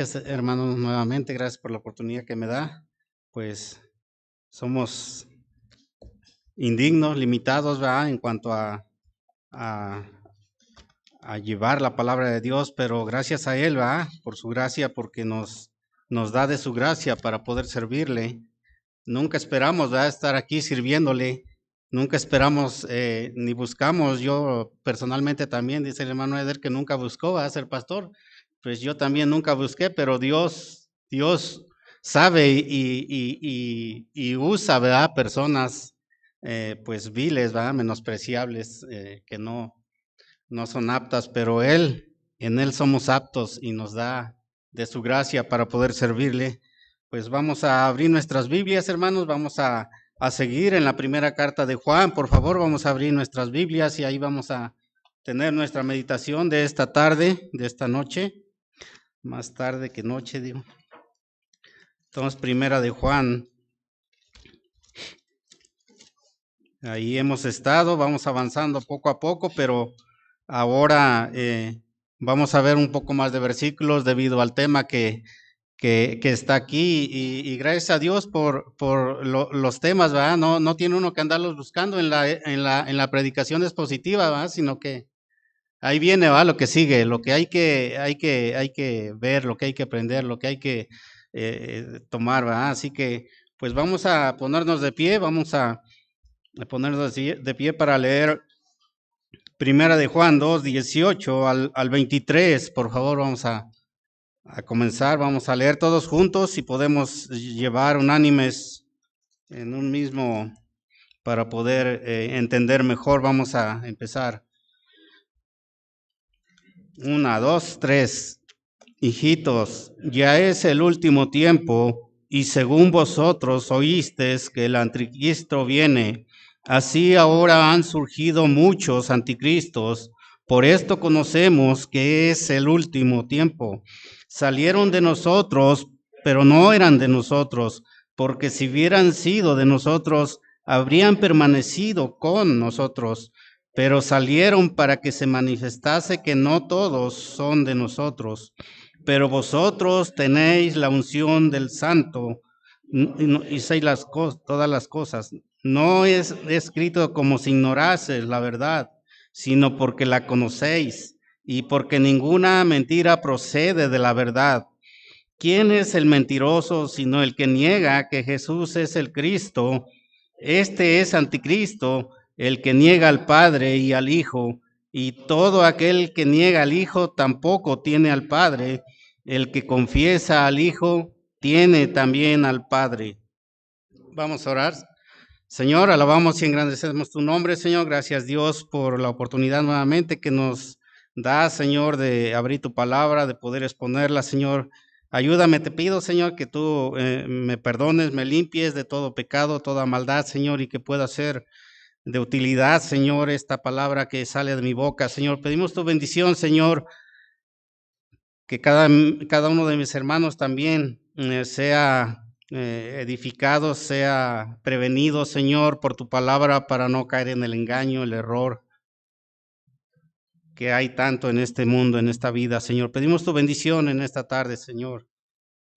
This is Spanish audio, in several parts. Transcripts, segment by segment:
Hermanos, nuevamente, gracias por la oportunidad que me da. Pues somos indignos, limitados, ¿verdad? En cuanto a, a llevar la palabra de Dios, pero gracias a Él, ¿verdad? Por su gracia, porque nos da de su gracia para poder servirle. Nunca esperamos, ¿verdad? Estar aquí sirviéndole. Nunca esperamos ni buscamos. Yo personalmente también, dice el hermano Eder, que nunca buscó a ser pastor. Pues yo también nunca busqué, pero Dios sabe y usa, ¿verdad? Personas pues viles, ¿verdad? Menospreciables, que no son aptas, pero en Él somos aptos y nos da de su gracia para poder servirle. Pues vamos a abrir nuestras Biblias, hermanos, vamos a seguir en la primera carta de Juan. Por favor, vamos a abrir nuestras Biblias y ahí vamos a tener nuestra meditación de esta tarde, de esta noche, más tarde que noche, digo. Entonces, primera de Juan, ahí hemos estado, vamos avanzando poco a poco, pero ahora vamos a ver un poco más de versículos debido al tema que está aquí y gracias a Dios por los temas, ¿verdad? No tiene uno que andarlos buscando en la predicación expositiva, ¿verdad? Sino que ahí viene, ¿verdad? Lo que sigue, lo que hay que ver, lo que hay que aprender, lo que hay que tomar, ¿verdad? Así que pues vamos a ponernos de pie, vamos a ponernos de pie para leer Primera de Juan 2, 18 al 23, por favor, vamos a comenzar, vamos a leer todos juntos y podemos llevar unánimes en un mismo para poder entender mejor. Vamos a empezar. 1, 2, 3. Hijitos, ya es el último tiempo, y según vosotros oísteis que el anticristo viene, así ahora han surgido muchos anticristos. Por esto conocemos que es el último tiempo. Salieron de nosotros, pero no eran de nosotros, porque si hubieran sido de nosotros, habrían permanecido con nosotros. Pero salieron para que se manifestase que no todos son de nosotros. Pero vosotros tenéis la unción del Santo y sabéis todas las cosas. No es escrito como si ignoraseis la verdad, sino porque la conocéis y porque ninguna mentira procede de la verdad. ¿Quién es el mentiroso sino el que niega que Jesús es el Cristo? Este es anticristo, el que niega al Padre y al Hijo, y todo aquel que niega al Hijo tampoco tiene al Padre. El que confiesa al Hijo tiene también al Padre. Vamos a orar. Señor, alabamos y engrandecemos tu nombre, Señor. Gracias, Dios, por la oportunidad nuevamente que nos da, Señor, de abrir tu palabra, de poder exponerla, Señor. Ayúdame, te pido, Señor, que tú me perdones, me limpies de todo pecado, toda maldad, Señor, y que pueda ser de utilidad, Señor, esta palabra que sale de mi boca, Señor. Pedimos tu bendición, Señor, que cada uno de mis hermanos también sea edificado, sea prevenido, Señor, por tu palabra para no caer en el engaño, el error que hay tanto en este mundo, en esta vida, Señor. Pedimos tu bendición en esta tarde, Señor,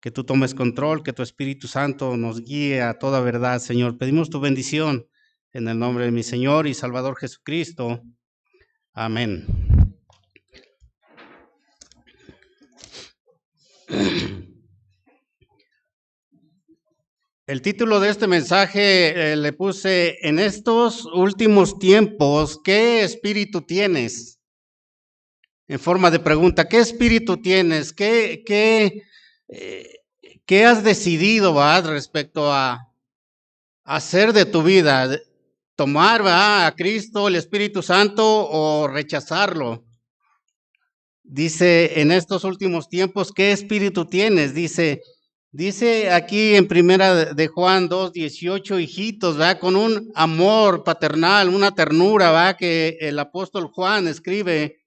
que tú tomes control, que tu Espíritu Santo nos guíe a toda verdad, Señor. Pedimos tu bendición en el nombre de mi Señor y Salvador Jesucristo. Amén. El título de este mensaje le puse: en estos últimos tiempos, ¿qué espíritu tienes? En forma de pregunta, ¿qué espíritu tienes? ¿Qué has decidido, ¿verdad? Respecto a hacer de tu vida? ¿Tomar, ¿verdad?, a Cristo, el Espíritu Santo, o rechazarlo? Dice, en estos últimos tiempos, ¿qué espíritu tienes? Dice aquí en primera de Juan 2:18, hijitos, ¿verdad? Con un amor paternal, una ternura, ¿verdad?, que el apóstol Juan escribe,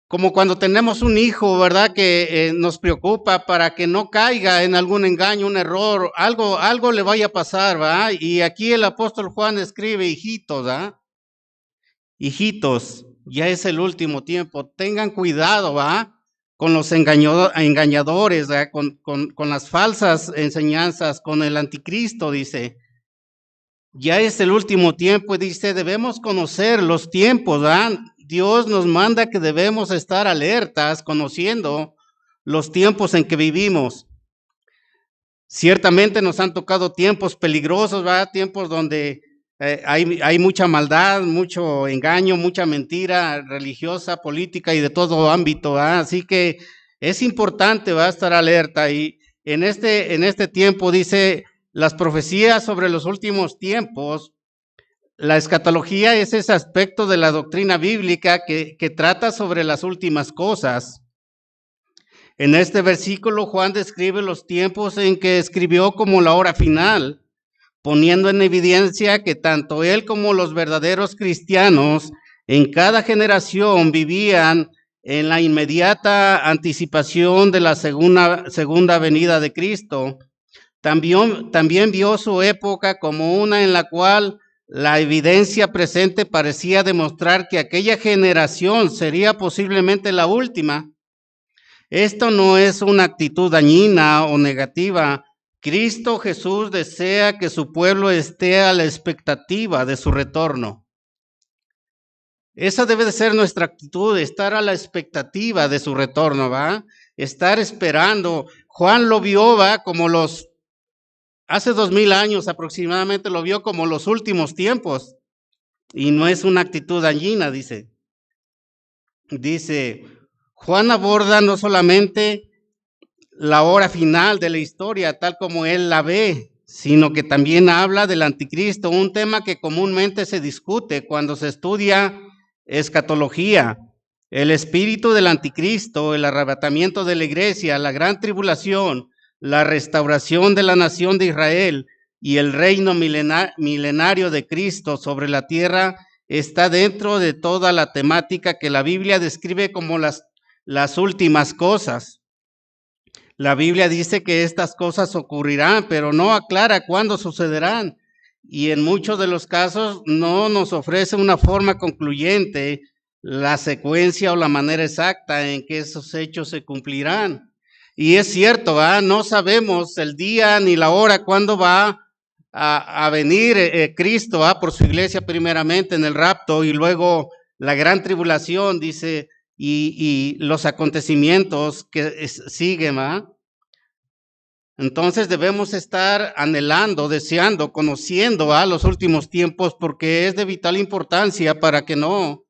como cuando tenemos un hijo, ¿verdad?, que nos preocupa para que no caiga en algún engaño, un error, algo le vaya a pasar, ¿verdad? Y aquí el apóstol Juan escribe, hijitos, ¿verdad? Hijitos, ya es el último tiempo, tengan cuidado, ¿verdad?, con los engañadores, con las falsas enseñanzas, con el anticristo, dice. Ya es el último tiempo y dice, debemos conocer los tiempos, ¿verdad? Dios nos manda que debemos estar alertas, conociendo los tiempos en que vivimos. Ciertamente nos han tocado tiempos peligrosos, ¿verdad? Tiempos donde hay mucha maldad, mucho engaño, mucha mentira religiosa, política y de todo ámbito, ¿verdad? Así que es importante, ¿verdad?, estar alerta. Y en este tiempo dice, las profecías sobre los últimos tiempos, la escatología es ese aspecto de la doctrina bíblica que trata sobre las últimas cosas. En este versículo, Juan describe los tiempos en que escribió como la hora final, poniendo en evidencia que tanto él como los verdaderos cristianos en cada generación vivían en la inmediata anticipación de la segunda venida de Cristo. También vio su época como una en la cual la evidencia presente parecía demostrar que aquella generación sería posiblemente la última. Esto no es una actitud dañina o negativa. Cristo Jesús desea que su pueblo esté a la expectativa de su retorno. Esa debe de ser nuestra actitud, estar a la expectativa de su retorno, ¿va? Estar esperando. Juan lo vio, ¿va?, como hace 2000 años aproximadamente, lo vio como los últimos tiempos. Y no es una actitud dañina, dice. Juan aborda no solamente la hora final de la historia, tal como él la ve, sino que también habla del anticristo, un tema que comúnmente se discute cuando se estudia escatología. El espíritu del anticristo, el arrebatamiento de la iglesia, la gran tribulación, la restauración de la nación de Israel y el reino milenario de Cristo sobre la tierra está dentro de toda la temática que la Biblia describe como las últimas cosas. La Biblia dice que estas cosas ocurrirán, pero no aclara cuándo sucederán. Y en muchos de los casos no nos ofrece una forma concluyente, la secuencia o la manera exacta en que esos hechos se cumplirán. Y es cierto, ¿verdad? No sabemos el día ni la hora cuándo va a venir Cristo, por su iglesia primeramente en el rapto y luego la gran tribulación, dice, y los acontecimientos que siguen, ¿verdad? Entonces debemos estar anhelando, deseando, conociendo a los últimos tiempos, porque es de vital importancia para que no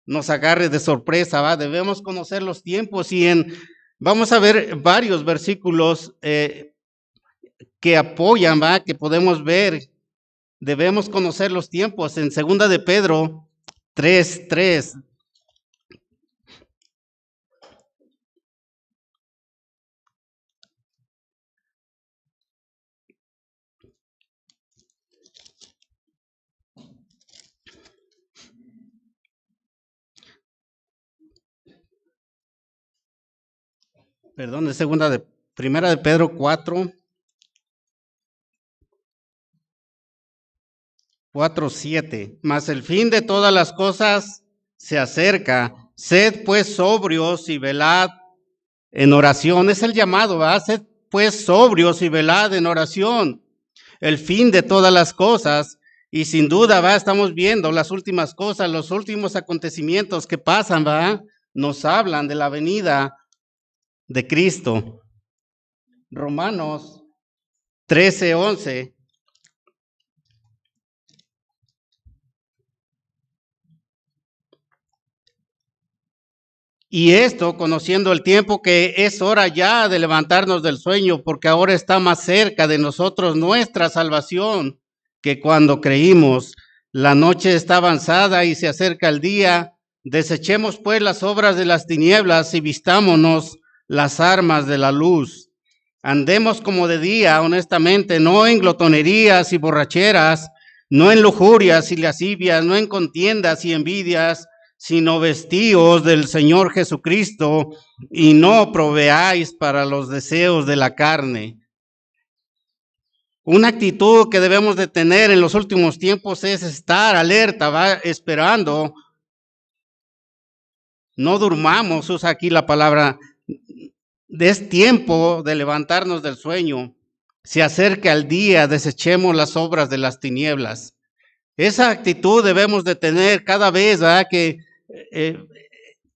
nos agarre de sorpresa, ¿va? Debemos conocer los tiempos y vamos a ver varios versículos que apoyan, ¿va?, que podemos ver. Debemos conocer los tiempos. En 2 de Pedro 3:3. Perdón, es Primera de Pedro 4:7. Mas el fin de todas las cosas se acerca. Sed pues sobrios y velad en oración. Es el llamado, ¿verdad? Sed pues sobrios y velad en oración. El fin de todas las cosas. Y sin duda, ¿va?, estamos viendo las últimas cosas, los últimos acontecimientos que pasan, ¿va?, nos hablan de la venida de Cristo. Romanos 13:11. Y esto, conociendo el tiempo, que es hora ya de levantarnos del sueño, porque ahora está más cerca de nosotros nuestra salvación que cuando creímos. La noche está avanzada y se acerca el día. Desechemos pues las obras de las tinieblas y vistámonos las armas de la luz. Andemos como de día, honestamente, no en glotonerías y borracheras, no en lujurias y lascivias, no en contiendas y envidias, sino vestíos del Señor Jesucristo y no proveáis para los deseos de la carne. Una actitud que debemos de tener en los últimos tiempos es estar alerta, ¿va?, esperando. No durmamos, usa aquí la palabra, es tiempo de levantarnos del sueño. Se acerca el día, desechemos las obras de las tinieblas. Esa actitud debemos de tener cada vez, ¿verdad? Que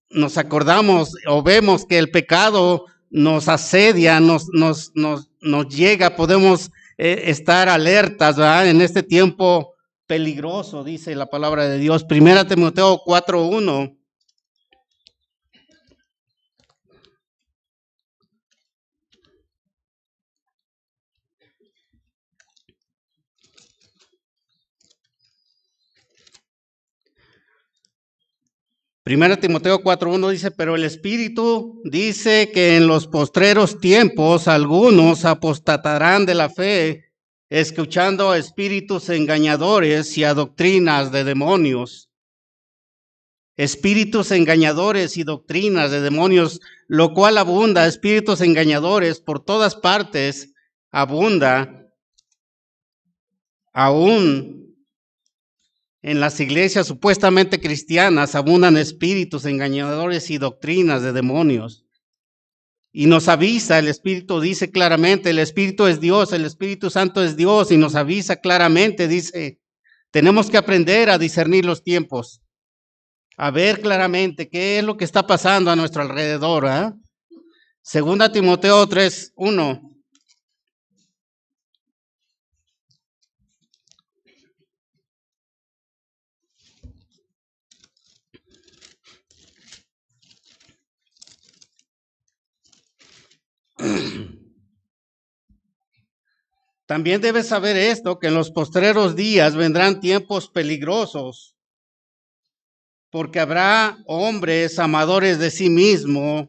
nos acordamos o vemos que el pecado nos asedia, nos llega, podemos estar alertas, ¿verdad? En este tiempo peligroso, dice la palabra de Dios. 1 Timoteo 4:1. Primera Timoteo 4:1 dice, pero el Espíritu dice que en los postreros tiempos algunos apostatarán de la fe, escuchando a espíritus engañadores y a doctrinas de demonios. Espíritus engañadores y doctrinas de demonios, lo cual abunda, espíritus engañadores por todas partes, abunda, aún en las iglesias supuestamente cristianas abundan espíritus engañadores y doctrinas de demonios. Y nos avisa, el Espíritu dice claramente, el Espíritu es Dios, el Espíritu Santo es Dios, y nos avisa claramente, dice, tenemos que aprender a discernir los tiempos, a ver claramente qué es lo que está pasando a nuestro alrededor. Segunda Timoteo 3:1. También debes saber esto, que en los postreros días vendrán tiempos peligrosos, porque habrá hombres amadores de sí mismos,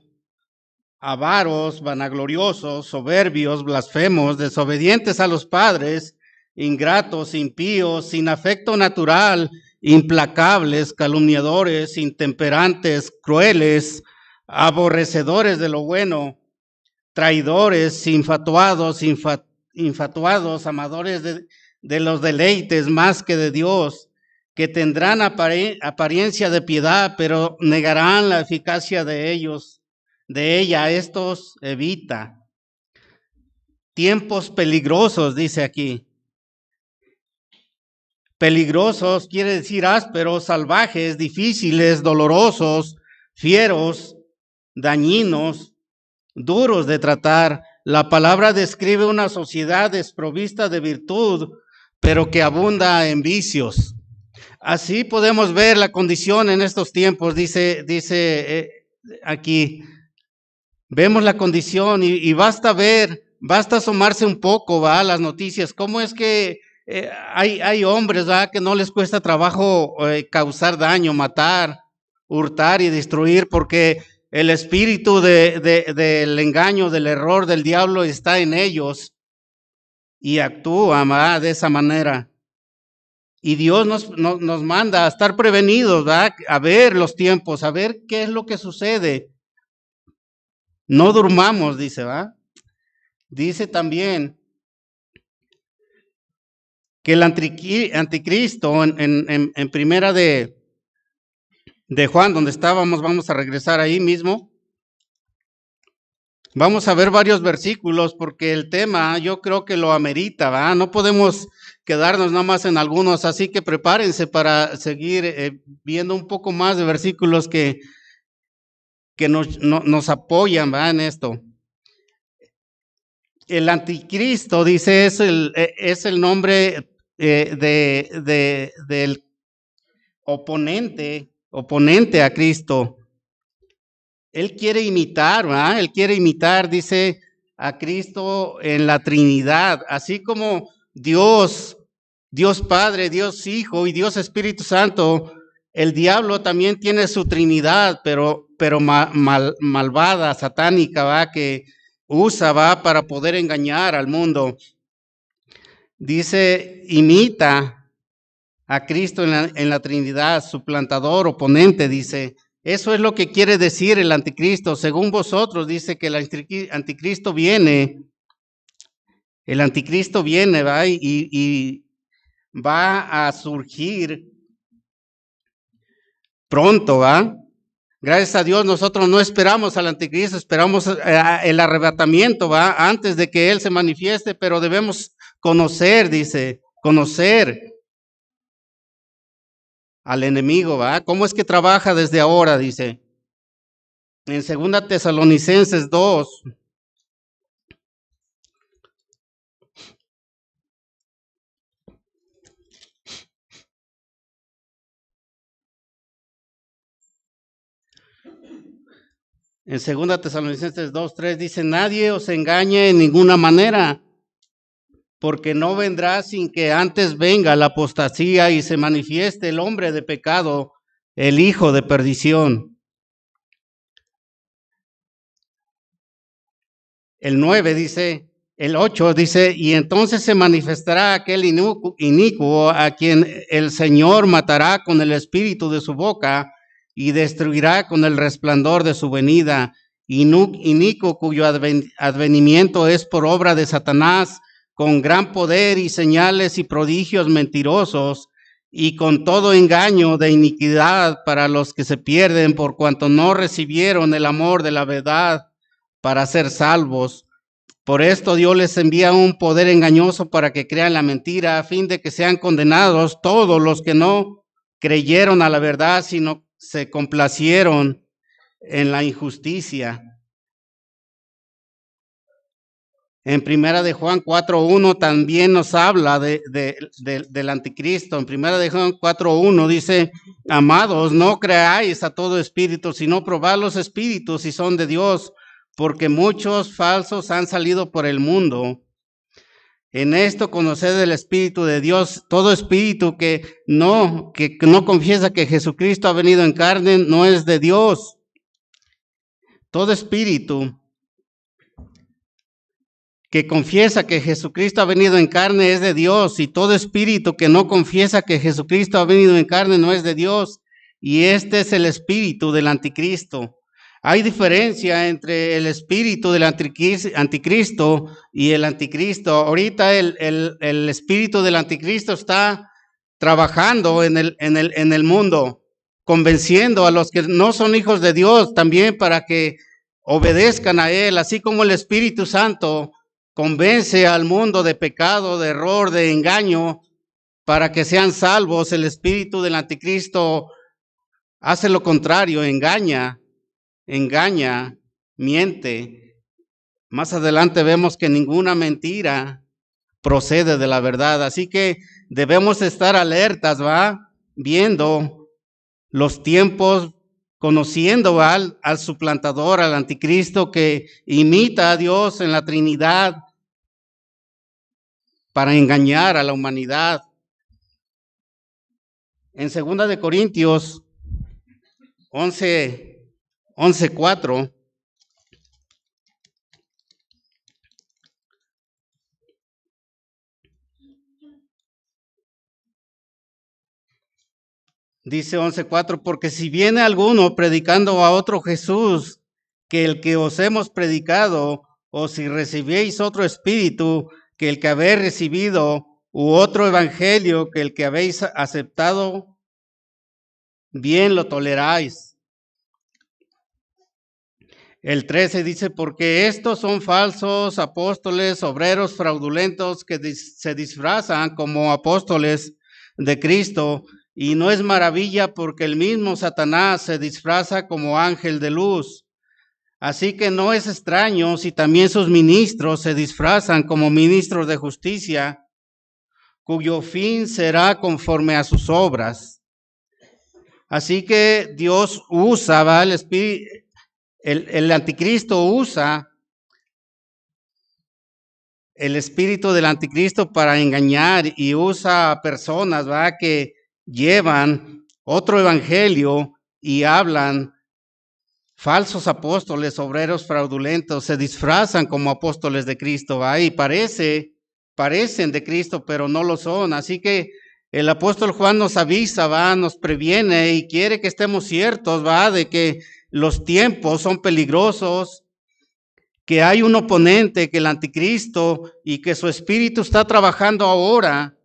avaros, vanagloriosos, soberbios, blasfemos, desobedientes a los padres, ingratos, impíos, sin afecto natural, implacables, calumniadores, intemperantes, crueles, aborrecedores de lo bueno, traidores, infatuados, amadores de los deleites más que de Dios, que tendrán apariencia de piedad, pero negarán la eficacia de ella. Estos evita. Tiempos peligrosos, dice aquí. Peligrosos quiere decir ásperos, salvajes, difíciles, dolorosos, fieros, dañinos, duros de tratar. La palabra describe una sociedad desprovista de virtud, pero que abunda en vicios. Así podemos ver la condición en estos tiempos, dice aquí. Vemos la condición y basta asomarse un poco, a las noticias. ¿Cómo es que hay hombres, que no les cuesta trabajo causar daño, matar, hurtar y destruir, porque el espíritu del engaño, del error, del diablo está en ellos y actúa de esa manera? Y Dios nos manda a estar prevenidos, a ver los tiempos, a ver qué es lo que sucede. No durmamos, dice, Dice también que el anticristo en primera de Juan, donde estábamos, vamos a regresar ahí mismo. Vamos a ver varios versículos porque el tema yo creo que lo amerita, No podemos quedarnos nada más en algunos, así que prepárense para seguir viendo un poco más de versículos que nos apoyan, en esto. El anticristo, dice, es el nombre del oponente a Cristo. Él quiere imitar, dice, a Cristo en la Trinidad, así como Dios Padre, Dios Hijo y Dios Espíritu Santo. El diablo también tiene su Trinidad, pero malvada, satánica, que usa, para poder engañar al mundo. Dice, imita a Cristo en la Trinidad, suplantador, oponente, dice. Eso es lo que quiere decir el anticristo. Según vosotros, dice que el anticristo viene. El anticristo viene, y va a surgir pronto, Gracias a Dios nosotros no esperamos al anticristo, esperamos el arrebatamiento, ¿va? Antes de que Él se manifieste, pero debemos conocer, dice, conocer al enemigo, ¿va? ¿Cómo es que trabaja desde ahora? Dice, en 2 Tesalonicenses 2. En 2 Tesalonicenses 2:3 dice, nadie os engañe en ninguna manera, porque no vendrá sin que antes venga la apostasía y se manifieste el hombre de pecado, el hijo de perdición. El 9 dice, el 8 dice, y entonces se manifestará aquel inicuo a quien el Señor matará con el espíritu de su boca y destruirá con el resplandor de su venida, inicuo cuyo advenimiento es por obra de Satanás, con gran poder y señales y prodigios mentirosos, y con todo engaño de iniquidad para los que se pierden por cuanto no recibieron el amor de la verdad para ser salvos. Por esto Dios les envía un poder engañoso para que crean la mentira, a fin de que sean condenados todos los que no creyeron a la verdad, sino se complacieron en la injusticia. En 1 Juan 4:1 también nos habla del anticristo. En 1 Juan 4:1 dice, amados, no creáis a todo espíritu, sino probad los espíritus si son de Dios, porque muchos falsos han salido por el mundo. En esto conoced el Espíritu de Dios. Todo espíritu que no confiesa que Jesucristo ha venido en carne no es de Dios. Todo espíritu que confiesa que Jesucristo ha venido en carne es de Dios, y todo espíritu que no confiesa que Jesucristo ha venido en carne no es de Dios, y este es el espíritu del anticristo. Hay diferencia entre el espíritu del anticristo y el anticristo. Ahorita el espíritu del anticristo está trabajando en el mundo, convenciendo a los que no son hijos de Dios también para que obedezcan a él, así como el Espíritu Santo convence al mundo de pecado, de error, de engaño, para que sean salvos. El espíritu del anticristo hace lo contrario, engaña, miente. Más adelante vemos que ninguna mentira procede de la verdad, así que debemos estar alertas, ¿va? Viendo los tiempos, conociendo al suplantador, al anticristo que imita a Dios en la Trinidad para engañar a la humanidad. En 2 Corintios 11:4 dice 11:4, porque si viene alguno predicando a otro Jesús que el que os hemos predicado, o si recibéis otro espíritu que el que habéis recibido, u otro evangelio que el que habéis aceptado, bien lo toleráis. El 13 dice, porque estos son falsos apóstoles, obreros fraudulentos que se disfrazan como apóstoles de Cristo, y no es maravilla porque el mismo Satanás se disfraza como ángel de luz. Así que no es extraño si también sus ministros se disfrazan como ministros de justicia, cuyo fin será conforme a sus obras. Así que Dios usa, ¿va? El espíritu, el anticristo usa el espíritu del anticristo para engañar, y usa a personas, ¿va? Que llevan otro evangelio y hablan falsos apóstoles, obreros fraudulentos, se disfrazan como apóstoles de Cristo, ¿va? Y parecen de Cristo, pero no lo son. Así que el apóstol Juan nos avisa, ¿va? Nos previene y quiere que estemos ciertos, ¿va? De que los tiempos son peligrosos, que hay un oponente, que el anticristo, y que su espíritu está trabajando ahora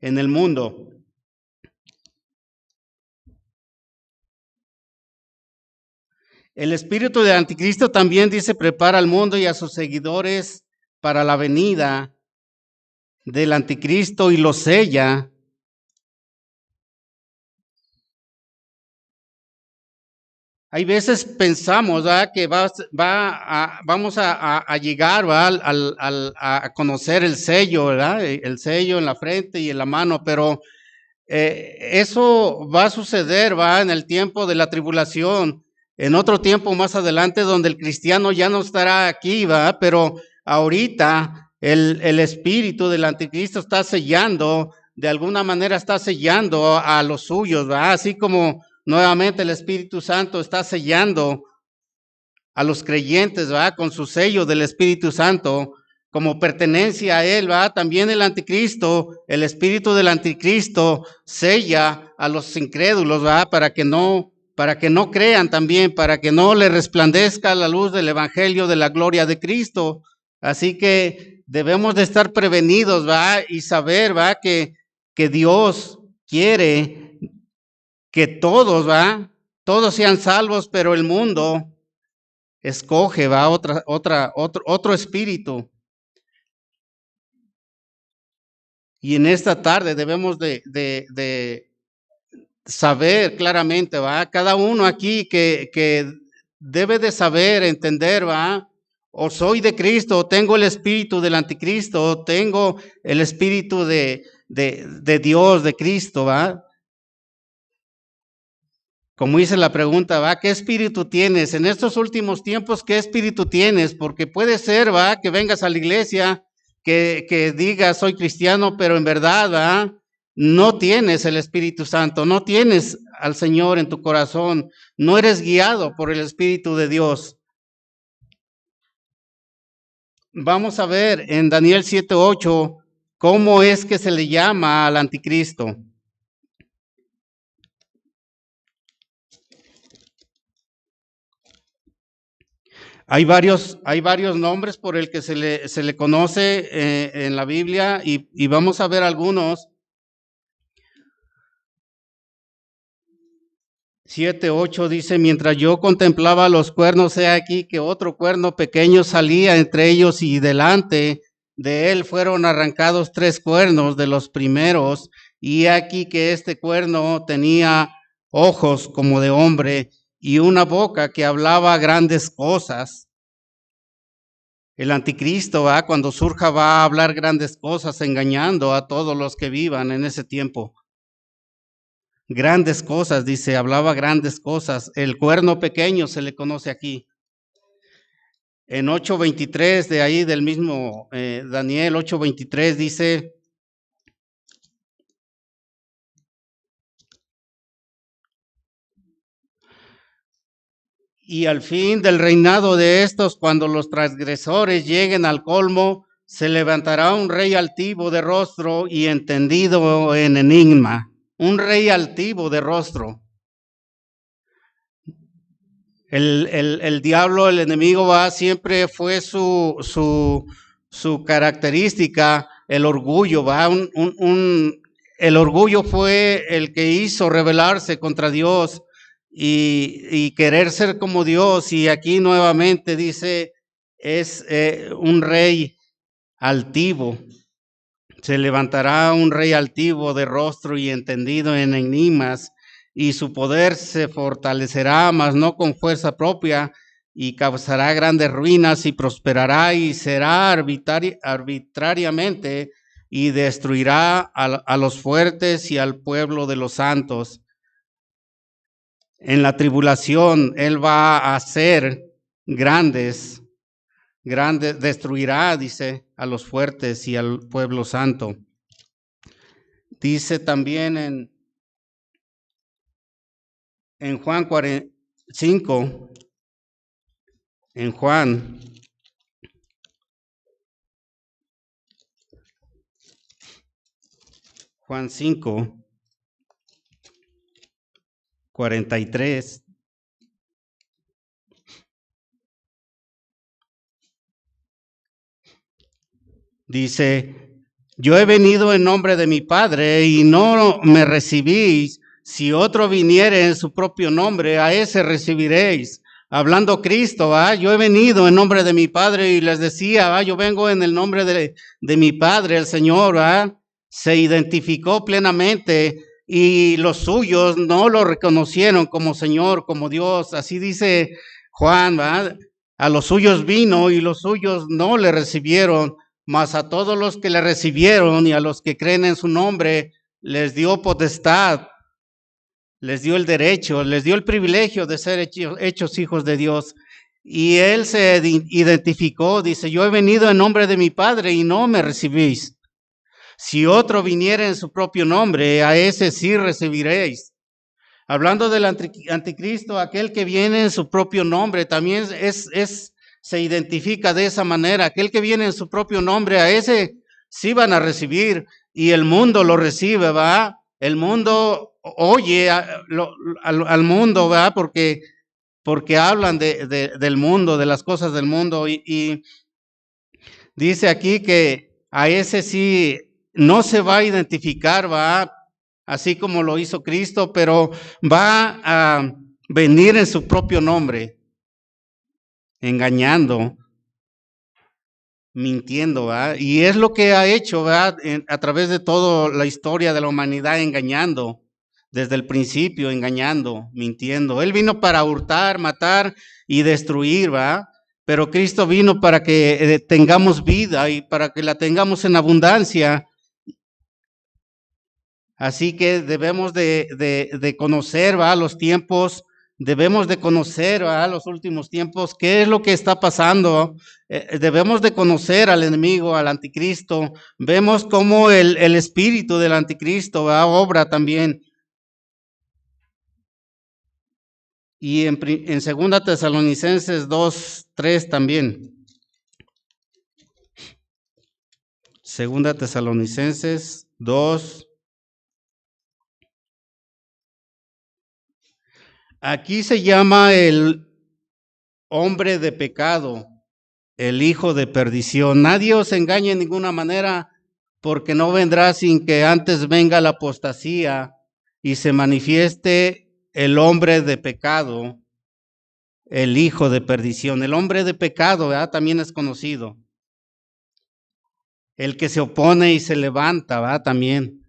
en el mundo. El espíritu del anticristo también dice prepara al mundo y a sus seguidores para la venida del anticristo y lo sella. Hay veces pensamos, ¿verdad?, que vamos a llegar, ¿verdad?, a conocer el sello, ¿verdad?, el sello en la frente y en la mano, pero eso va a suceder, ¿va?, en el tiempo de la tribulación, en otro tiempo más adelante donde el cristiano ya no estará aquí, ¿va?, pero ahorita el espíritu del anticristo está sellando, de alguna manera está sellando a los suyos, ¿va?, así como nuevamente el Espíritu Santo está sellando a los creyentes, ¿va?, con su sello del Espíritu Santo, como pertenencia a él, ¿va? También el anticristo, el espíritu del anticristo sella a los incrédulos, ¿va? Para que no crean también, para que no le resplandezca la luz del evangelio de la gloria de Cristo. Así que debemos de estar prevenidos, ¿va? Y saber, ¿va?, que Dios quiere que todos, ¿va?, todos sean salvos, pero el mundo escoge, ¿va?, otro espíritu. Y en esta tarde debemos de saber claramente, ¿va?, cada uno aquí que debe de saber, entender, ¿va?, o soy de Cristo, o tengo el espíritu del anticristo, o tengo el espíritu de Dios, de Cristo, ¿va? Como dice la pregunta, ¿va?, ¿qué espíritu tienes? En estos últimos tiempos, ¿qué espíritu tienes? Porque puede ser, ¿va?, que vengas a la iglesia, que digas, soy cristiano, pero en verdad, ¿va?, no tienes el Espíritu Santo, no tienes al Señor en tu corazón, no eres guiado por el Espíritu de Dios. Vamos a ver en Daniel 7:8 cómo es que se le llama al anticristo. Hay varios nombres por el que se le conoce en la Biblia y vamos a ver algunos. 7:8 dice, mientras yo contemplaba los cuernos, he aquí que otro cuerno pequeño salía entre ellos y delante de él fueron arrancados 3 cuernos de los primeros y aquí que este cuerno tenía ojos como de hombre y una boca que hablaba grandes cosas. El anticristo, ¿va?, cuando surja va a hablar grandes cosas, engañando a todos los que vivan en ese tiempo. Grandes cosas, dice, hablaba grandes cosas. El cuerno pequeño se le conoce aquí. En 8:23 de ahí del mismo Daniel 8:23 dice, y al fin del reinado de estos, cuando los transgresores lleguen al colmo, se levantará un rey altivo de rostro y entendido en enigma. Un rey altivo de rostro. El diablo, el enemigo, va, siempre fue su característica, el orgullo, va, el orgullo fue el que hizo rebelarse contra Dios y querer ser como Dios. Y aquí nuevamente dice, es un rey altivo. Se levantará un rey altivo de rostro y entendido en enigmas, y su poder se fortalecerá, mas no con fuerza propia, y causará grandes ruinas y prosperará y será arbitrariamente y destruirá a los fuertes y al pueblo de los santos. En la tribulación él va a hacer grandes, destruirá, dice, a los fuertes y al pueblo santo. Dice también en Juan 5, en Juan 5, 43. Dice, yo he venido en nombre de mi Padre y no me recibís. Si otro viniere en su propio nombre, a ese recibiréis. hablando Cristo, yo he venido en nombre de mi Padre y les decía, yo vengo en el nombre de mi Padre, el Señor, se identificó plenamente y los suyos no lo reconocieron como Señor, como Dios. Así dice Juan, a los suyos vino y los suyos no le recibieron, mas a todos los que le recibieron y a los que creen en su nombre, les dio potestad, les dio el derecho, les dio el privilegio de ser hechos hijos de Dios. Y él se identificó, dice, yo he venido en nombre de mi Padre y no me recibís. Si otro viniera en su propio nombre, a ese sí recibiréis. Hablando del anticristo, aquel que viene en su propio nombre, también se identifica de esa manera. Aquel que viene en su propio nombre, a ese sí van a recibir y el mundo lo recibe, El mundo oye al mundo, porque hablan del mundo, de las cosas del mundo y dice aquí que a ese sí no se va a identificar, así como lo hizo Cristo, pero va a venir en su propio nombre, engañando, mintiendo, y es lo que ha hecho, a través de toda la historia de la humanidad, engañando, desde el principio, engañando, mintiendo. Él vino para hurtar, matar y destruir, pero Cristo vino para que tengamos vida y para que la tengamos en abundancia. Así que debemos de conocer, los tiempos, debemos de conocer, los últimos tiempos, qué es lo que está pasando. Debemos de conocer al enemigo, al anticristo. Vemos cómo el espíritu del anticristo obra también. Y en 2 Tesalonicenses 2:3 también. 2 Tesalonicenses 2. Aquí se llama el hombre de pecado, el hijo de perdición. Nadie os engañe en ninguna manera, porque no vendrá sin que antes venga la apostasía y se manifieste el hombre de pecado, el hijo de perdición. El hombre de pecado, también es conocido. El que se opone y se levanta, también.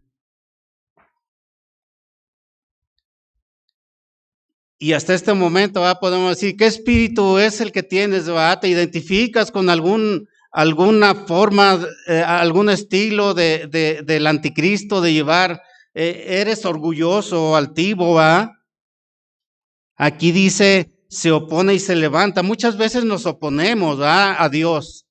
Y hasta este momento podemos decir, ¿qué espíritu es el que tienes? ¿Te identificas con alguna forma, algún estilo del anticristo de llevar? ¿Eres orgulloso o altivo? Aquí dice, se opone y se levanta. Muchas veces nos oponemos a Dios.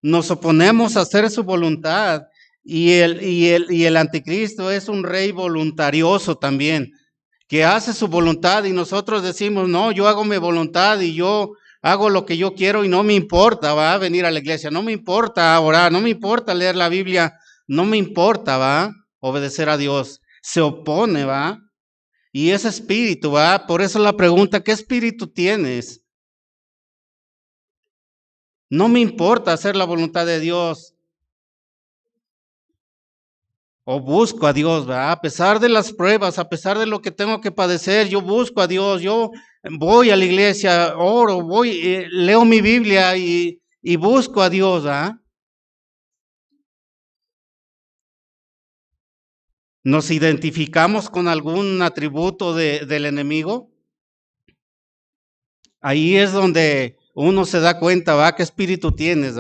Nos oponemos a hacer su voluntad. Y el anticristo es un rey voluntarioso también, que hace su voluntad y nosotros decimos, no, yo hago mi voluntad y yo hago lo que yo quiero y no me importa, venir a la iglesia, no me importa orar, no me importa leer la Biblia, no me importa, obedecer a Dios. Se opone, y ese espíritu, por eso la pregunta, ¿qué espíritu tienes? No me importa hacer la voluntad de Dios. O busco a Dios, a pesar de las pruebas, a pesar de lo que tengo que padecer, yo busco a Dios, yo voy a la iglesia, oro, leo mi Biblia y busco a Dios, ¿Nos identificamos con algún atributo del enemigo? Ahí es donde uno se da cuenta, qué espíritu tienes,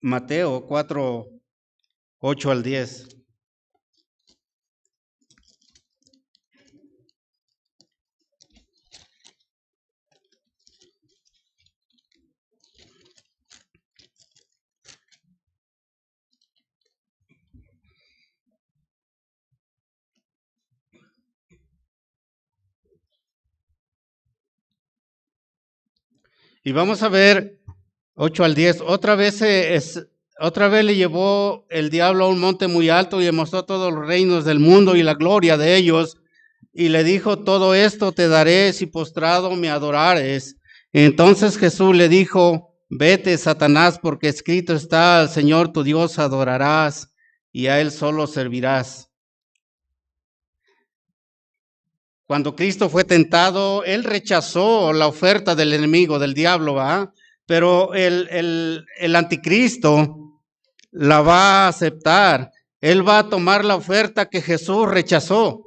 Mateo 4:8-10. Y vamos a ver 8-10. Otra vez le llevó el diablo a un monte muy alto y le mostró todos los reinos del mundo y la gloria de ellos. Y le dijo, todo esto te daré si postrado me adorares. Entonces Jesús le dijo, vete, Satanás, porque escrito está, al Señor tu Dios adorarás y a él solo servirás. Cuando Cristo fue tentado, él rechazó la oferta del enemigo, del diablo, ¿va? Pero el anticristo la va a aceptar. Él va a tomar la oferta que Jesús rechazó.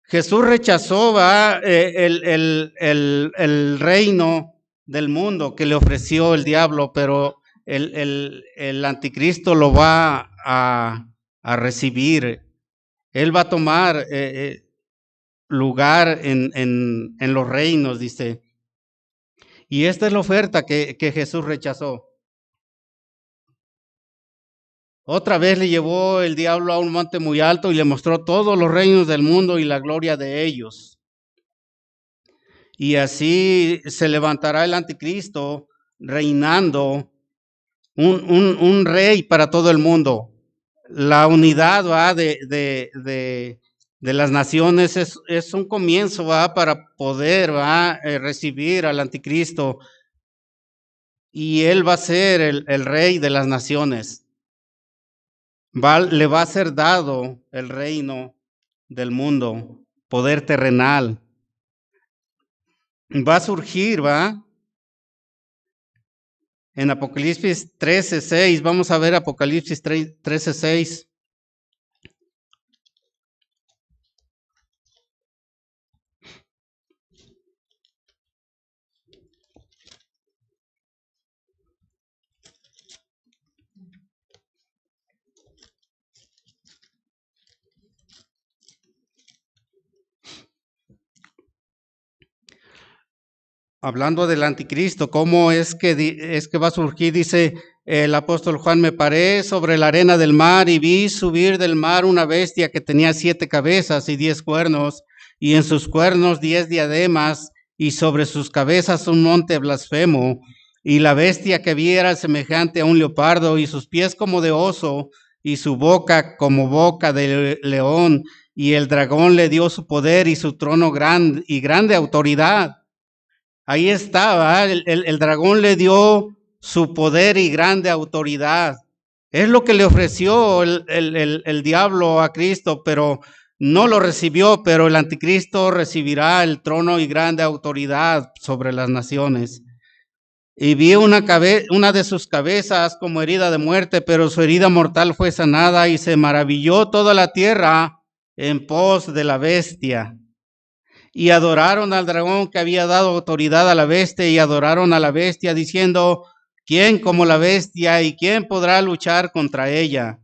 Jesús rechazó, ¿va? El reino del mundo que le ofreció el diablo, pero el anticristo lo va a recibir. Él va a tomar lugar en los reinos, dice. Y esta es la oferta que Jesús rechazó. Otra vez le llevó el diablo a un monte muy alto y le mostró todos los reinos del mundo y la gloria de ellos. Y así se levantará el anticristo reinando, un rey para todo el mundo. La unidad, ¿va? de las naciones es un comienzo, ¿va? Para poder, ¿va? Recibir al anticristo, y él va a ser el rey de las naciones. Le va a ser dado el reino del mundo, poder terrenal. Va a surgir, ¿va? En Apocalipsis 13:6, vamos a ver Apocalipsis 13:6. Hablando del anticristo, ¿cómo es que va a surgir? Dice el apóstol Juan: me paré sobre la arena del mar y vi subir del mar una bestia que tenía 7 cabezas y 10 cuernos, y en sus cuernos 10 diademas, y sobre sus cabezas un monte blasfemo. Y la bestia que vi era semejante a un leopardo, y sus pies como de oso, y su boca como boca de león. Y el dragón le dio su poder y su trono grande autoridad. Ahí estaba, el dragón le dio su poder y grande autoridad. Es lo que le ofreció el diablo a Cristo, pero no lo recibió. Pero el anticristo recibirá el trono y grande autoridad sobre las naciones. Y vi una de sus cabezas como herida de muerte, pero su herida mortal fue sanada, y se maravilló toda la tierra en pos de la bestia. Y adoraron al dragón que había dado autoridad a la bestia, y adoraron a la bestia, diciendo: ¿quién como la bestia, y quién podrá luchar contra ella?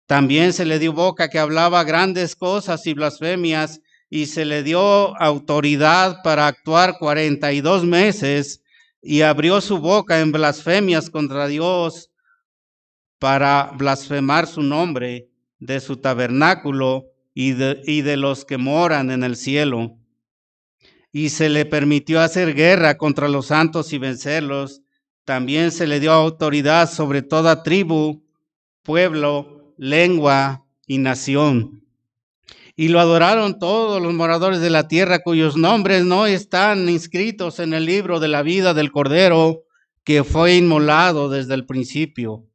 También se le dio boca que hablaba grandes cosas y blasfemias, y se le dio autoridad para actuar 42 meses, y abrió su boca en blasfemias contra Dios, para blasfemar su nombre, de su tabernáculo y de los que moran en el cielo. Y se le permitió hacer guerra contra los santos y vencerlos. También se le dio autoridad sobre toda tribu, pueblo, lengua y nación. Y lo adoraron todos los moradores de la tierra, cuyos nombres no están inscritos en el libro de la vida del Cordero, que fue inmolado desde el principio.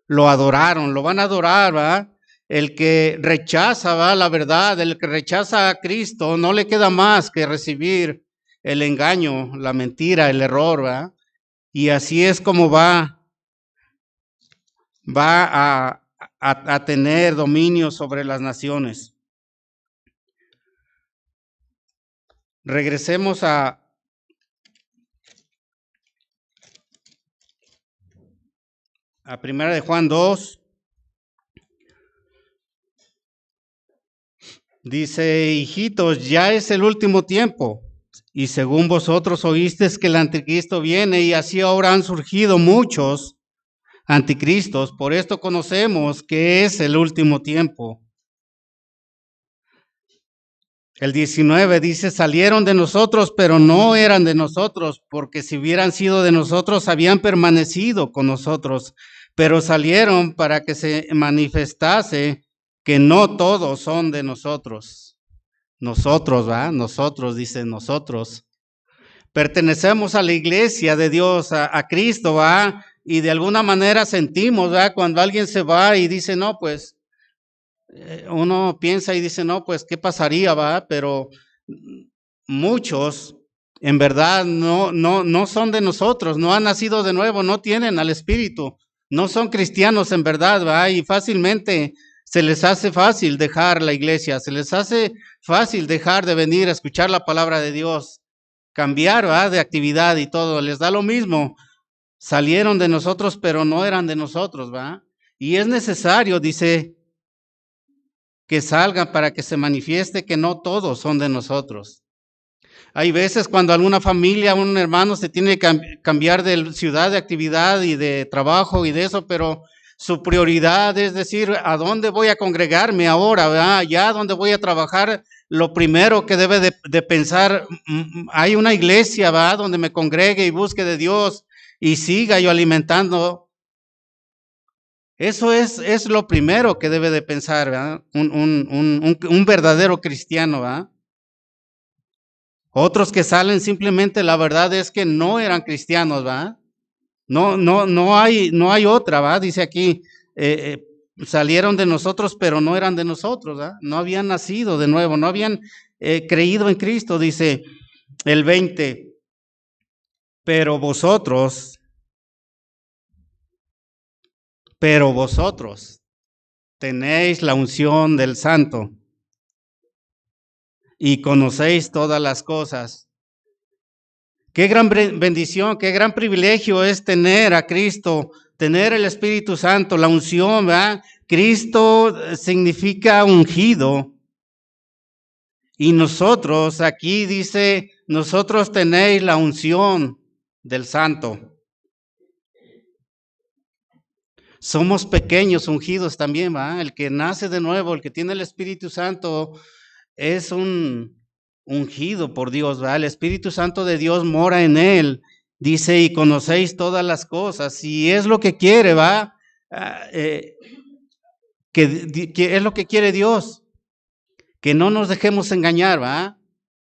Lo adoraron, lo van a adorar, ¿va? El que rechaza, ¿va?, la verdad, el que rechaza a Cristo, no le queda más que recibir el engaño, la mentira, el error, ¿va? Y así es como va a tener dominio sobre las naciones. Regresemos a Primera de Juan 2. Dice: hijitos, ya es el último tiempo, y según vosotros oísteis que el anticristo viene, y así ahora han surgido muchos anticristos. Por esto conocemos que es el último tiempo. El 19 dice: salieron de nosotros, pero no eran de nosotros, porque si hubieran sido de nosotros, habían permanecido con nosotros. Pero salieron para que se manifestase que no todos son de nosotros. Nosotros, ¿va? Nosotros, dice nosotros. Pertenecemos a la iglesia de Dios, a Cristo, ¿va? Y de alguna manera sentimos, ¿va?, cuando alguien se va y dice: no, pues Uno piensa y dice, no, pues, ¿qué pasaría, va? Pero muchos, en verdad, no son de nosotros, no han nacido de nuevo, no tienen al Espíritu, no son cristianos en verdad, va, y fácilmente se les hace fácil dejar la iglesia, se les hace fácil dejar de venir a escuchar la palabra de Dios, cambiar, va, de actividad y todo, les da lo mismo. Salieron de nosotros, pero no eran de nosotros, va. Y es necesario, dice, que salgan para que se manifieste que no todos son de nosotros. Hay veces cuando alguna familia, un hermano se tiene que cambiar de ciudad, de actividad y de trabajo y de eso, pero su prioridad es decir, ¿a dónde voy a congregarme ahora? ¿Verdad? Ya donde voy a trabajar, lo primero que debe de pensar, hay una iglesia, ¿va? Donde me congregue y busque de Dios y siga yo alimentando. Eso es lo primero que debe de pensar, ¿verdad? Un verdadero cristiano, ¿verdad? Otros que salen simplemente, la verdad es que no eran cristianos, ¿va? No hay otra, ¿va? Dice aquí, salieron de nosotros, pero no eran de nosotros, ¿va? No habían nacido de nuevo, no habían creído en Cristo, dice el 20. Pero vosotros, pero vosotros tenéis la unción del Santo y conocéis todas las cosas. Qué gran bendición, qué gran privilegio es tener a Cristo, tener el Espíritu Santo, la unción, ¿verdad? Cristo significa ungido. Y nosotros, aquí dice, nosotros tenéis la unción del Santo. Somos pequeños ungidos también, ¿va? El que nace de nuevo, el que tiene el Espíritu Santo, es un ungido por Dios, ¿va? El Espíritu Santo de Dios mora en él. Dice, y conocéis todas las cosas. Y es lo que quiere, ¿va? Que es lo que quiere Dios. Que no nos dejemos engañar, ¿va?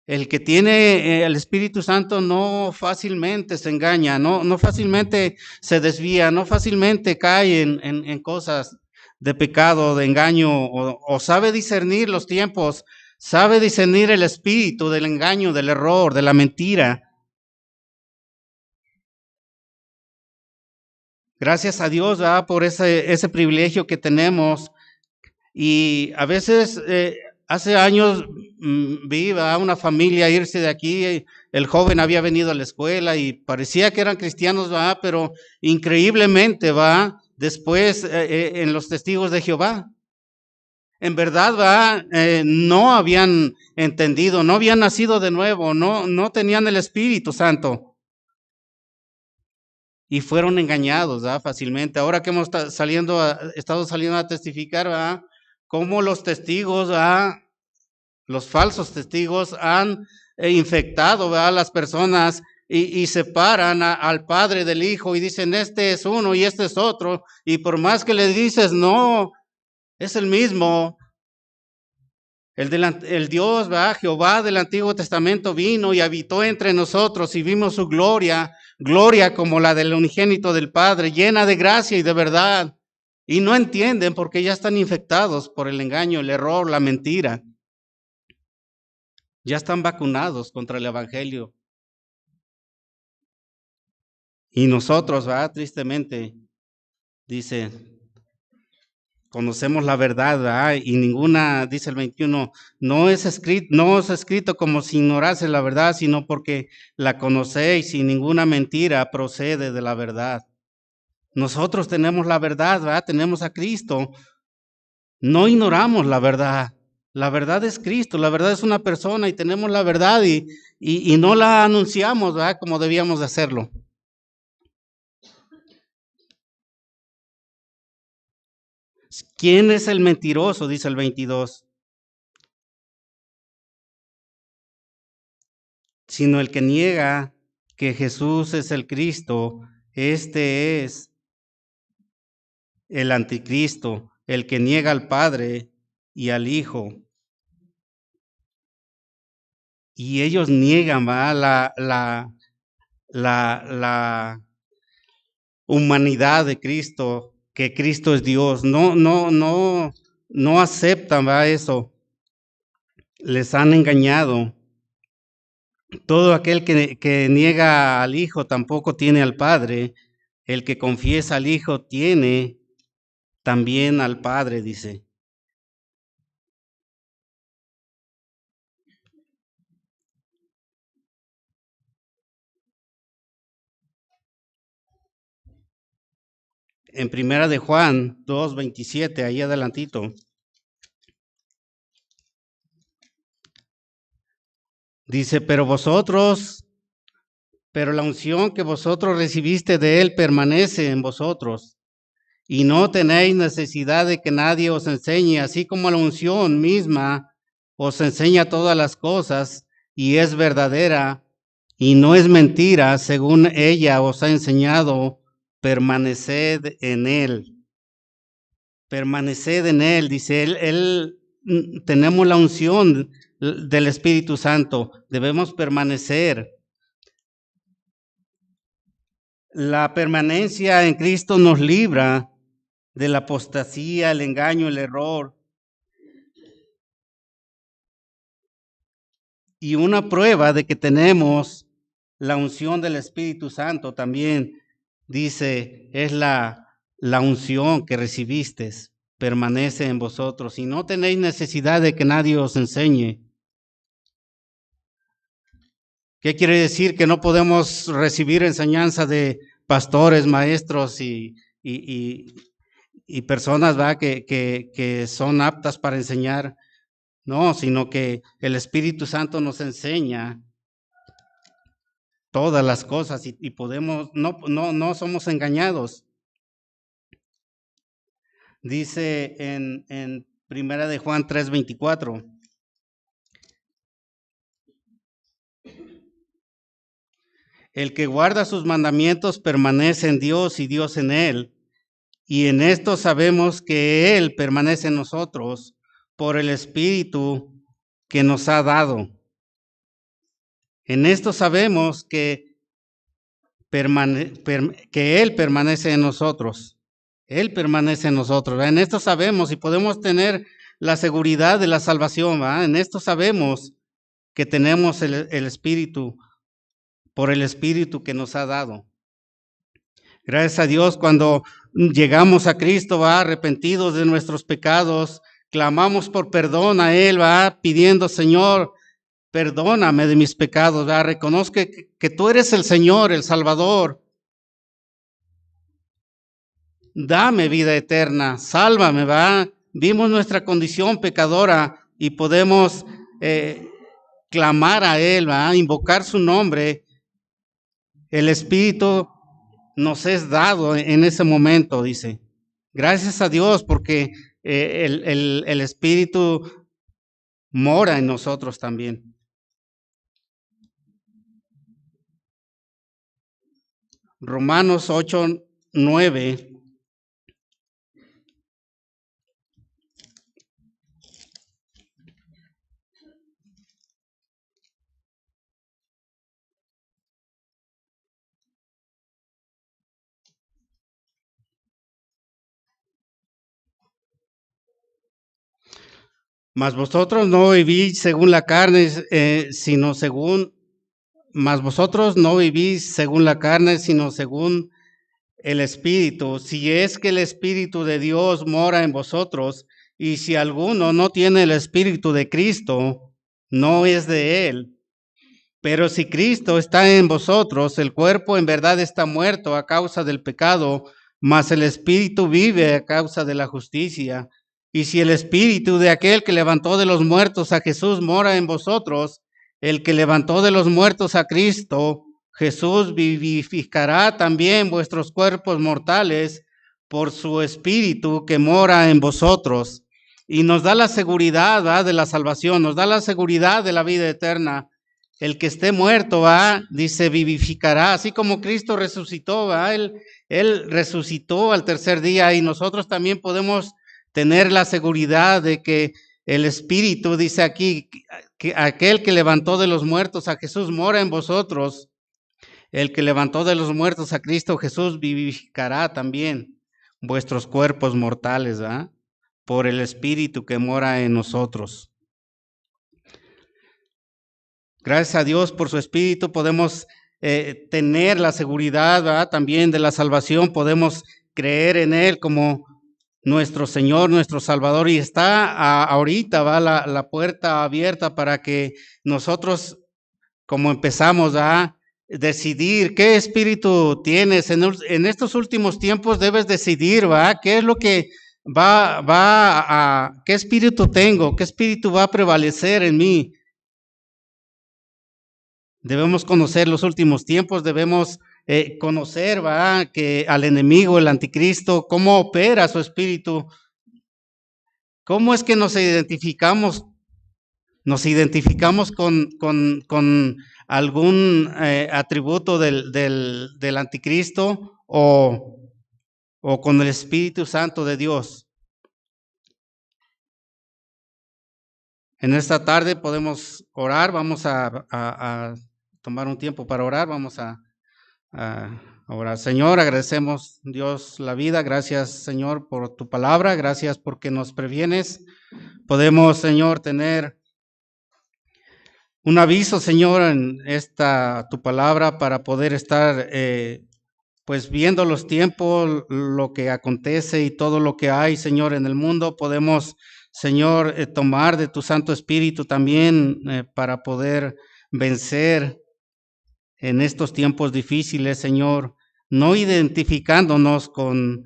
El que tiene el Espíritu Santo no fácilmente se engaña, no fácilmente se desvía, no fácilmente cae en cosas de pecado, de engaño, o sabe discernir los tiempos, sabe discernir el espíritu del engaño, del error, de la mentira. Gracias a Dios, ¿verdad? Por ese privilegio que tenemos. Y a veces, hace años, vi a una familia irse de aquí. El joven había venido a la escuela y parecía que eran cristianos, ¿va? Pero increíblemente, ¿va? Después, en los testigos de Jehová. En verdad, ¿va? No habían entendido, no habían nacido de nuevo, no tenían el Espíritu Santo. Y fueron engañados, ¿va? Fácilmente. Ahora que hemos estado saliendo a testificar, ¿va? Cómo los testigos, ¿va? Los falsos testigos han infectado, ¿va? A las personas y separan al padre del hijo y dicen, este es uno y este es otro. Y por más que le dices, no, es el mismo. El Dios, ¿va? Jehová del Antiguo Testamento vino y habitó entre nosotros y vimos su gloria, gloria como la del unigénito del Padre, llena de gracia y de verdad. Y no entienden porque ya están infectados por el engaño, el error, la mentira. Ya están vacunados contra el Evangelio. Y nosotros, ¿va? Tristemente, dice, conocemos la verdad, ¿verdad? Y ninguna, dice el 21, no es escrito como si ignorase la verdad, sino porque la conocéis y ninguna mentira procede de la verdad. Nosotros tenemos la verdad, ¿verdad? Tenemos a Cristo. No ignoramos la verdad. La verdad es Cristo, la verdad es una persona y tenemos la verdad y no la anunciamos, ¿verdad? Como debíamos de hacerlo. ¿Quién es el mentiroso? Dice el 22. Sino el que niega que Jesús es el Cristo, este es el anticristo, el que niega al Padre y al Hijo. Y ellos niegan, ¿va? La humanidad de Cristo, que Cristo es Dios. no aceptan, ¿va? Eso. Les han engañado. Todo aquel que niega al Hijo tampoco tiene al Padre. El que confiesa al Hijo tiene también al Padre, dice. En Primera de Juan 2:27, ahí adelantito. Dice, pero la unción que vosotros recibiste de Él permanece en vosotros, y no tenéis necesidad de que nadie os enseñe, así como la unción misma os enseña todas las cosas, y es verdadera, y no es mentira, según ella os ha enseñado, permaneced en Él. Permaneced en Él, dice Él, tenemos la unción del Espíritu Santo, debemos permanecer. La permanencia en Cristo nos libra de la apostasía, el engaño, el error. Y una prueba de que tenemos la unción del Espíritu Santo también, dice, es la unción que recibiste, permanece en vosotros y no tenéis necesidad de que nadie os enseñe. ¿Qué quiere decir? Que no podemos recibir enseñanza de pastores, maestros y personas, ¿verdad? Que son aptas para enseñar. No, sino que el Espíritu Santo nos enseña todas las cosas y podemos, no somos engañados. Dice en Primera de Juan 3:24. El que guarda sus mandamientos permanece en Dios y Dios en él. Y en esto sabemos que Él permanece en nosotros por el Espíritu que nos ha dado. En esto sabemos que Él permanece en nosotros. Él permanece en nosotros. ¿Verdad? En esto sabemos y podemos tener la seguridad de la salvación. ¿verdad? En esto sabemos que tenemos el Espíritu, por el Espíritu que nos ha dado. Gracias a Dios, cuando llegamos a Cristo, va arrepentidos de nuestros pecados, clamamos por perdón a Él, va pidiendo, Señor, perdóname de mis pecados, va, reconozco que tú eres el Señor, el Salvador. Dame vida eterna, sálvame, va. Vimos nuestra condición pecadora y podemos clamar a Él, va, invocar su nombre. El Espíritu nos es dado en ese momento, dice. Gracias a Dios porque el Espíritu mora en nosotros también. Romanos 8:9. Mas vosotros no vivís según la carne, mas vosotros no vivís según la carne, sino según el Espíritu. Si es que el Espíritu de Dios mora en vosotros, y si alguno no tiene el Espíritu de Cristo, no es de él. Pero si Cristo está en vosotros, el cuerpo en verdad está muerto a causa del pecado, mas el Espíritu vive a causa de la justicia. Y si el Espíritu de aquel que levantó de los muertos a Jesús mora en vosotros, el que levantó de los muertos a Cristo, Jesús vivificará también vuestros cuerpos mortales por su Espíritu que mora en vosotros. Y nos da la seguridad, ¿verdad?, de la salvación, nos da la seguridad de la vida eterna. El que esté muerto, ¿va? Dice, vivificará, así como Cristo resucitó, ¿va? Él resucitó al tercer día y nosotros también podemos tener la seguridad de que el Espíritu, dice aquí, que aquel que levantó de los muertos a Jesús mora en vosotros. El que levantó de los muertos a Cristo Jesús vivificará también vuestros cuerpos mortales, ¿va? por el Espíritu que mora en nosotros. Gracias a Dios por su Espíritu podemos tener la seguridad, ¿verdad?, también de la salvación, podemos creer en Él como nuestro Señor, nuestro Salvador, y está ahorita, va la puerta abierta para que nosotros, como empezamos a decidir qué espíritu tienes en estos últimos tiempos, debes decidir, ¿va? ¿Qué es lo que qué espíritu tengo? ¿Qué espíritu va a prevalecer en mí? Debemos conocer los últimos tiempos, debemos conocer, ¿va?, que al enemigo, el anticristo, cómo opera su espíritu. ¿Cómo es que nos identificamos? Nos identificamos con algún atributo del anticristo o con el Espíritu Santo de Dios. En esta tarde podemos orar, vamos a tomar un tiempo para orar, vamos a orar. Señor, agradecemos, Dios, la vida, gracias, Señor, por tu palabra, gracias porque nos previenes. Podemos, Señor, tener un aviso, Señor, en tu palabra para poder estar pues viendo los tiempos, lo que acontece y todo lo que hay, Señor, en el mundo. Podemos, Señor, tomar de tu Santo Espíritu también para poder vencer en estos tiempos difíciles, Señor, no identificándonos con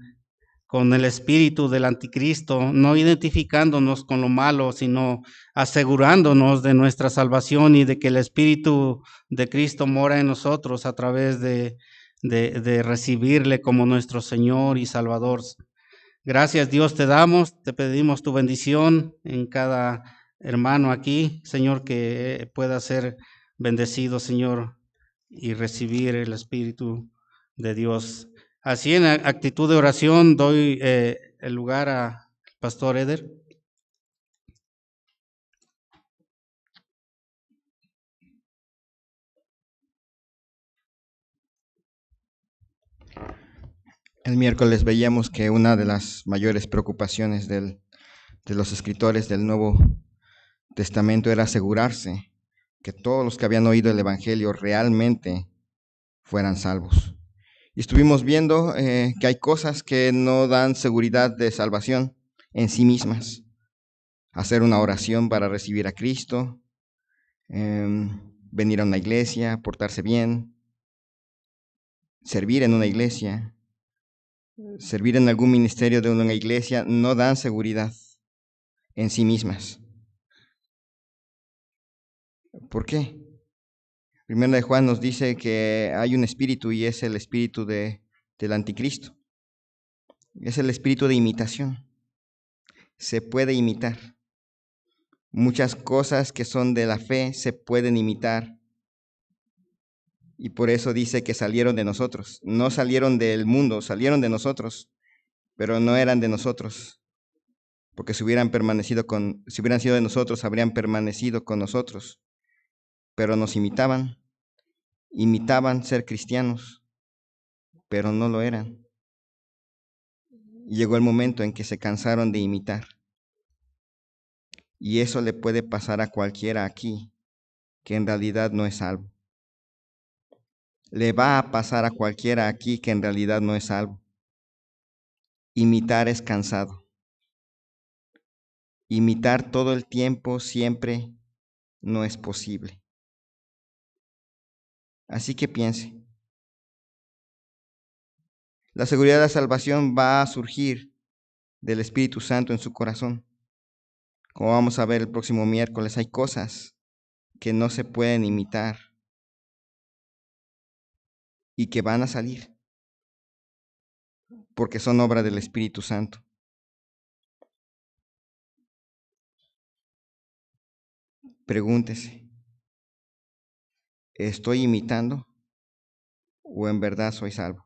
el espíritu del anticristo, no identificándonos con lo malo, sino asegurándonos de nuestra salvación y de que el Espíritu de Cristo mora en nosotros a través de recibirle como nuestro Señor y Salvador. Gracias, Dios, te damos, te pedimos tu bendición en cada hermano aquí, Señor, que pueda ser bendecido, Señor, y recibir el Espíritu de Dios. Así, en actitud de oración, doy el lugar al pastor Eder. El miércoles veíamos que una de las mayores preocupaciones de los escritores del Nuevo Testamento era asegurarse que todos los que habían oído el Evangelio realmente fueran salvos. Y estuvimos viendo que hay cosas que no dan seguridad de salvación en sí mismas. Hacer una oración para recibir a Cristo, venir a una iglesia, portarse bien, servir en una iglesia, servir en algún ministerio de una iglesia, no dan seguridad en sí mismas. ¿Por qué? Primera de Juan nos dice que hay un espíritu y es el espíritu del anticristo. Es el espíritu de imitación. Se puede imitar. Muchas cosas que son de la fe se pueden imitar. Y por eso dice que salieron de nosotros. No salieron del mundo, salieron de nosotros, pero no eran de nosotros. Porque si hubieran sido de nosotros, habrían permanecido con nosotros. Pero nos imitaban ser cristianos, pero no lo eran. Y llegó el momento en que se cansaron de imitar. Y eso le puede pasar a cualquiera aquí que en realidad no es salvo. Le va a pasar a cualquiera aquí que en realidad no es salvo. Imitar es cansado. Imitar todo el tiempo, siempre, no es posible. Así que piense. La seguridad de la salvación va a surgir del Espíritu Santo en su corazón. Como vamos a ver el próximo miércoles, hay cosas que no se pueden imitar y que van a salir porque son obra del Espíritu Santo. Pregúntese, ¿estoy imitando o en verdad soy salvo?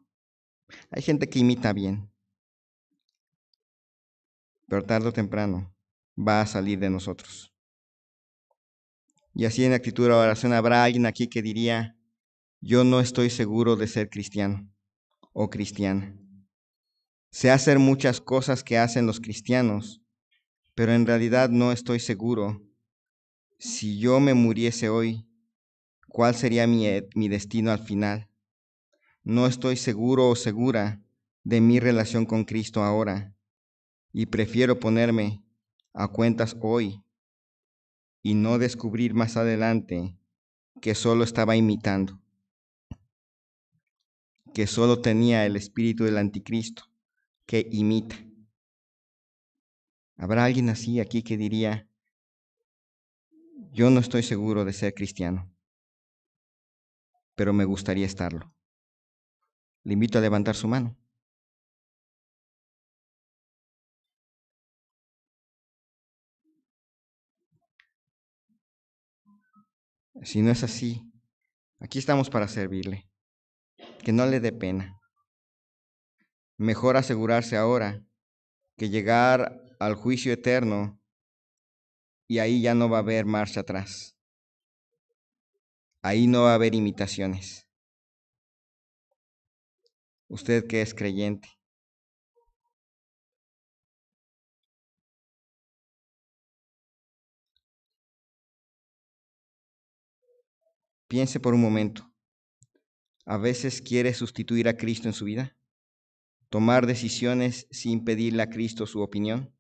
Hay gente que imita bien, pero tarde o temprano va a salir de nosotros. Y así en actitud de oración habrá alguien aquí que diría, yo no estoy seguro de ser cristiano o cristiana. Sé hacer muchas cosas que hacen los cristianos, pero en realidad no estoy seguro. Si yo me muriese hoy, ¿cuál sería mi destino al final? No estoy seguro o segura de mi relación con Cristo ahora y prefiero ponerme a cuentas hoy y no descubrir más adelante que solo estaba imitando, que solo tenía el espíritu del anticristo, que imita. ¿Habrá alguien así aquí que diría, yo no estoy seguro de ser cristiano, pero me gustaría estarlo? Le invito a levantar su mano. Si no es así, aquí estamos para servirle. Que no le dé pena. Mejor asegurarse ahora que llegar al juicio eterno y ahí ya no va a haber marcha atrás. Ahí no va a haber imitaciones. Usted que es creyente, piense por un momento. ¿A veces quiere sustituir a Cristo en su vida? ¿Tomar decisiones sin pedirle a Cristo su opinión?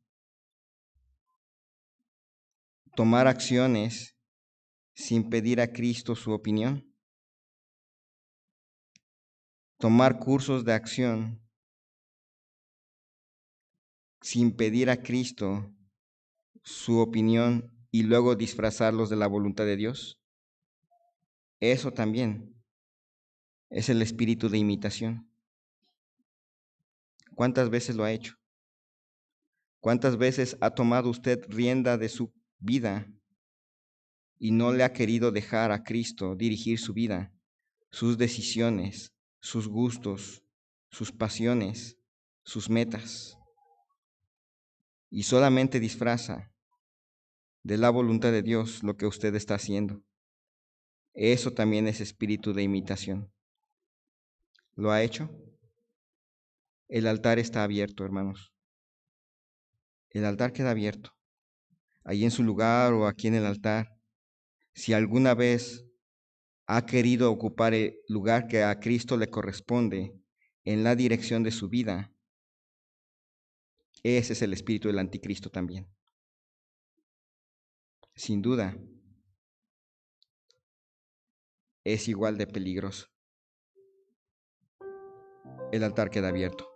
¿Tomar acciones sin pedir a Cristo su opinión? ¿Tomar cursos de acción sin pedir a Cristo su opinión y luego disfrazarlos de la voluntad de Dios? Eso también es el espíritu de imitación. ¿Cuántas veces lo ha hecho? ¿Cuántas veces ha tomado usted rienda de su vida y no le ha querido dejar a Cristo dirigir su vida, sus decisiones, sus gustos, sus pasiones, sus metas? Y solamente disfraza de la voluntad de Dios lo que usted está haciendo. Eso también es espíritu de imitación. ¿Lo ha hecho? El altar está abierto, hermanos. El altar queda abierto. Ahí en su lugar o aquí en el altar. Si alguna vez ha querido ocupar el lugar que a Cristo le corresponde en la dirección de su vida, ese es el espíritu del anticristo también. Sin duda, es igual de peligroso. El altar queda abierto.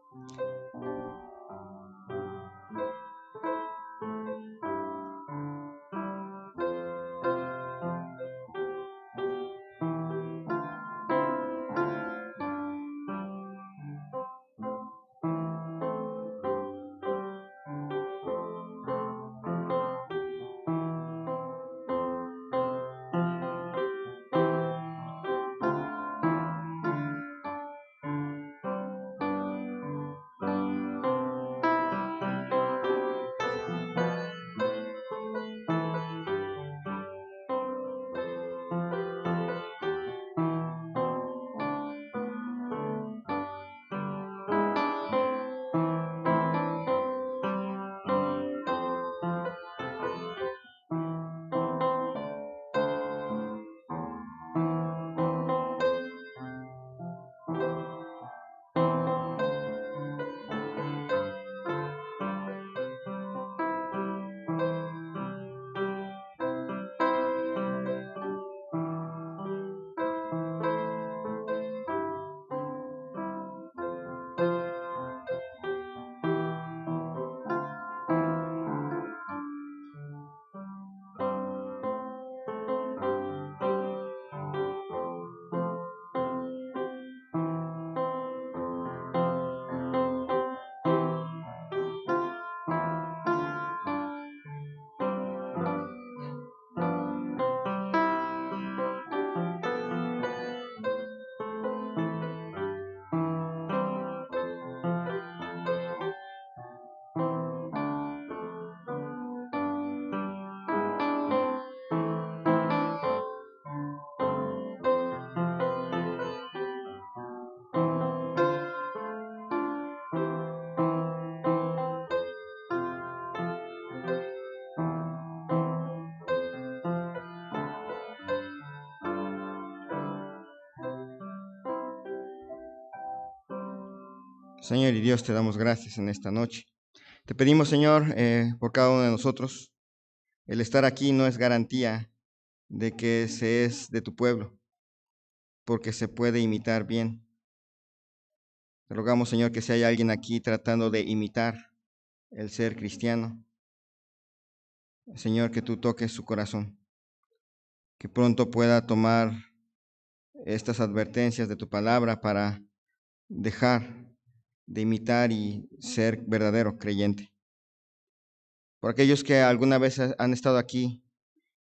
Señor y Dios, te damos gracias en esta noche. Te pedimos, Señor, por cada uno de nosotros. El estar aquí no es garantía de que se es de tu pueblo, porque se puede imitar bien. Te rogamos, Señor, que si hay alguien aquí tratando de imitar el ser cristiano, Señor, que tú toques su corazón, que pronto pueda tomar estas advertencias de tu palabra para dejar de imitar y ser verdadero creyente. Por aquellos que alguna vez han estado aquí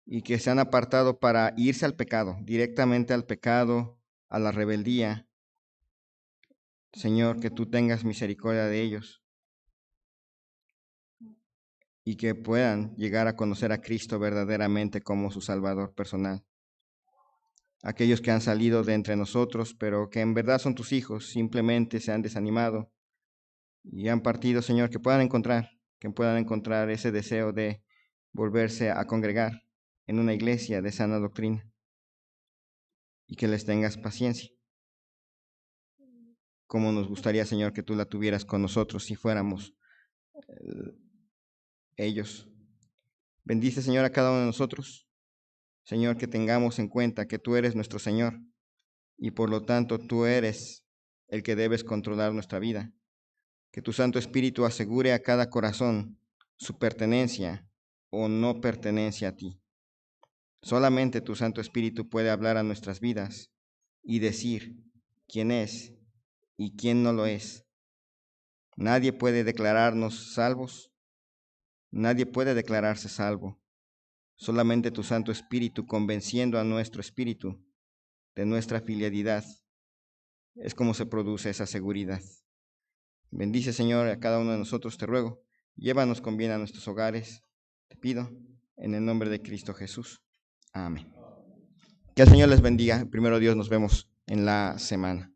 y que se han apartado para irse al pecado, directamente al pecado, a la rebeldía, Señor, que tú tengas misericordia de ellos y que puedan llegar a conocer a Cristo verdaderamente como su Salvador personal. Aquellos que han salido de entre nosotros, pero que en verdad son tus hijos, simplemente se han desanimado y han partido, Señor, que puedan encontrar ese deseo de volverse a congregar en una iglesia de sana doctrina y que les tengas paciencia. Como nos gustaría, Señor, que tú la tuvieras con nosotros si fuéramos ellos. Bendice, Señor, a cada uno de nosotros. Señor, que tengamos en cuenta que tú eres nuestro Señor y por lo tanto tú eres el que debes controlar nuestra vida. Que tu Santo Espíritu asegure a cada corazón su pertenencia o no pertenencia a ti. Solamente tu Santo Espíritu puede hablar a nuestras vidas y decir quién es y quién no lo es. Nadie puede declararnos salvos, nadie puede declararse salvo. Solamente tu Santo Espíritu convenciendo a nuestro espíritu de nuestra filialidad es como se produce esa seguridad. Bendice, Señor, a cada uno de nosotros, te ruego. Llévanos con bien a nuestros hogares, te pido, en el nombre de Cristo Jesús. Amén. Que el Señor les bendiga. Primero Dios, nos vemos en la semana.